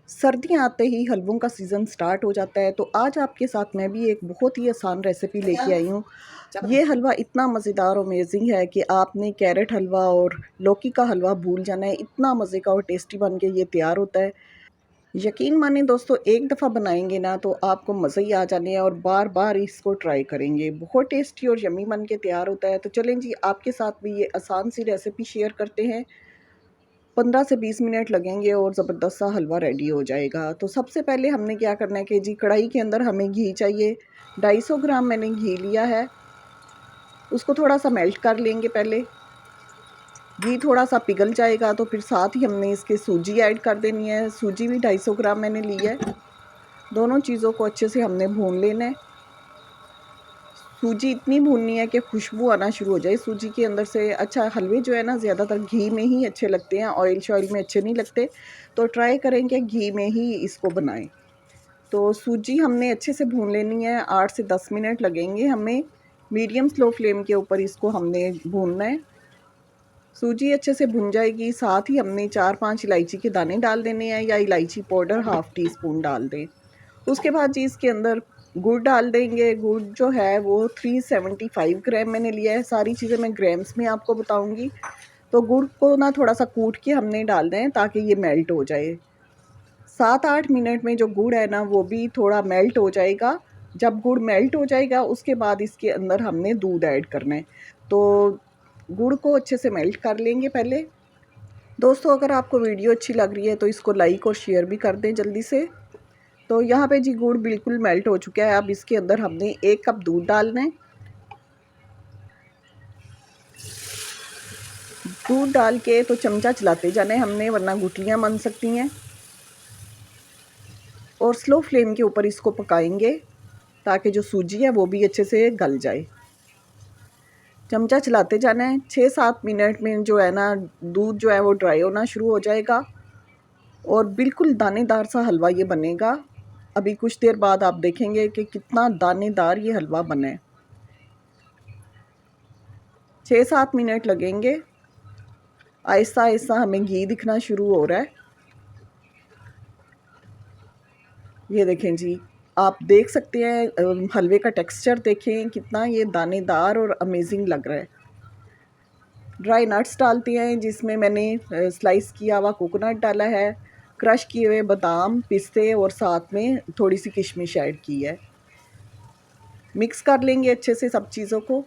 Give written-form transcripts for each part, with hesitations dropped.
सर्दियाँ आते ही हलवों का सीज़न स्टार्ट हो जाता है, तो आज आपके साथ मैं भी एक बहुत ही आसान रेसिपी लेके आई हूँ। ये हलवा इतना मज़ेदार और अमेज़िंग है कि आपने कैरेट हलवा और लौकी का हलवा भूल जाना है, इतना मज़े का और टेस्टी बन के ये तैयार होता है। यकीन मानिए दोस्तों, एक दफ़ा बनाएँगे ना तो आपको मज़े ही आ जाने हैं और बार-बार इसको ट्राई करेंगे। बहुत टेस्टी और यम्मी बन के तैयार होता है। तो चलें जी, आपके साथ भी ये आसान सी रेसिपी शेयर करते हैं। 15 से 20 मिनट लगेंगे और ज़बरदस्त सा हलवा रेडी हो जाएगा। तो सबसे पहले हमने क्या करना है कि जी कढ़ाई के अंदर हमें घी चाहिए। 250 ग्राम मैंने घी लिया है, उसको थोड़ा-सा मेल्ट कर लेंगे पहले। घी थोड़ा-सा पिघल जाएगा तो फिर साथ ही हमने इसके सूजी ऐड कर देनी है। सूजी भी 250 ग्राम मैंने ली है। दोनों चीज़ों को अच्छे से हमने भून लेना है। सूजी इतनी भूननी है कि खुशबू आना शुरू हो जाए सूजी के अंदर से। अच्छा, हलवे जो है ना ज़्यादातर घी में ही अच्छे लगते हैं, ऑयल शॉयल में अच्छे नहीं लगते। तो ट्राई करें कि घी में ही इसको बनाएं। तो सूजी हमने अच्छे से भून लेनी है, 8 से 10 मिनट लगेंगे हमें। मीडियम स्लो फ्लेम के ऊपर इसको हमने भूनना है। सूजी अच्छे से भुन जाएगी, साथ ही हमने 4-5 इलायची के दाने डाल देने हैं या इलायची पाउडर हाफ़ टी स्पून डाल दें। उसके बाद जी इसके अंदर गुड़ डाल देंगे। गुड़ जो है वो 375 ग्राम मैंने लिया है। सारी चीज़ें मैं ग्राम्स में आपको बताऊंगी। तो गुड़ को ना थोड़ा सा कूट के हमने डाल दें ताकि ये मेल्ट हो जाए। 7-8 मिनट में जो गुड़ है ना वो भी थोड़ा मेल्ट हो जाएगा। जब गुड़ मेल्ट हो जाएगा उसके बाद इसके अंदर हमने दूध ऐड करना है। तो गुड़ को अच्छे से मेल्ट कर लेंगे पहले। दोस्तों, अगर आपको वीडियो अच्छी लग रही है तो इसको लाइक और शेयर भी कर दें जल्दी से। तो यहाँ पे जी गुड़ बिल्कुल मेल्ट हो चुका है। अब इसके अंदर हमने 1 कप दूध डालना है। दूध डाल के तो चमचा चलाते जाना है हमने, वरना गुठलियाँ बन सकती हैं। और स्लो फ्लेम के ऊपर इसको पकाएंगे ताकि जो सूजी है वो भी अच्छे से गल जाए। चमचा चलाते जाना है। 6-7 मिनट में जो है ना दूध जो है वो ड्राई होना शुरू हो जाएगा और बिल्कुल दानेदार सा हलवा ये बनेगा। अभी कुछ देर बाद आप देखेंगे कि कितना दानेदार ये हलवा बना है। 6-7 मिनट लगेंगे। आहिस्ता आहिस्ता हमें घी दिखना शुरू हो रहा है। ये देखें जी, आप देख सकते हैं हलवे का टेक्सचर देखें कितना ये दानेदार और अमेजिंग लग रहा है। ड्राई नट्स डालते हैं जिसमें मैंने स्लाइस किया हुआ कोकोनट डाला है, क्रश किए हुए बादाम, पिस्ते और साथ में थोड़ी सी किशमिश ऐड की है। मिक्स कर लेंगे अच्छे से सब चीज़ों को।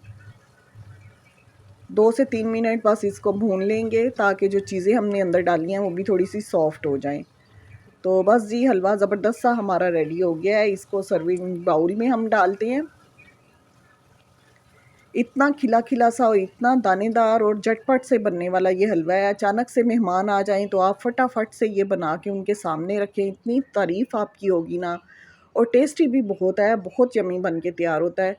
2 से 3 मिनट बस इसको भून लेंगे ताकि जो चीज़ें हमने अंदर डाली हैं वो भी थोड़ी सी सॉफ्ट हो जाएं। तो बस जी हलवा ज़बरदस्त सा हमारा रेडी हो गया है। इसको सर्विंग बाउल में हम डालते हैं। इतना खिला खिला सा और इतना दानेदार और झटपट से बनने वाला ये हलवा है। अचानक से मेहमान आ जाएं तो आप फटाफट से ये बना के उनके सामने रखें, इतनी तारीफ़ आपकी होगी ना। और टेस्टी भी बहुत है, बहुत यम्मी बन के तैयार होता है।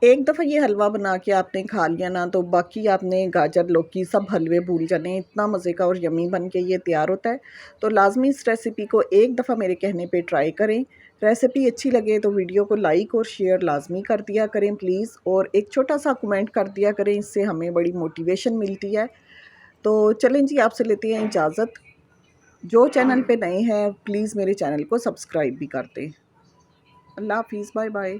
एक दफ़ा ये हलवा बना के आपने खा लिया ना तो बाकी आपने गाजर लौकी सब हलवे भूल जाने हैं। इतना मज़े का और यम्मी बन के ये तैयार होता है। तो लाजमी इस रेसिपी को एक दफ़ा मेरे कहने पे ट्राई करें। रेसिपी अच्छी लगे तो वीडियो को लाइक और शेयर लाजमी कर दिया करें प्लीज़, और एक छोटा सा कमेंट कर दिया करें, इससे हमें बड़ी मोटिवेशन मिलती है। तो चलें जी, आपसे लेते हैं इजाज़त। जो चैनल पे नए हैं प्लीज़ मेरे चैनल को सब्सक्राइब भी कर दें। अल्लाह हाफिज़, बाय बाय।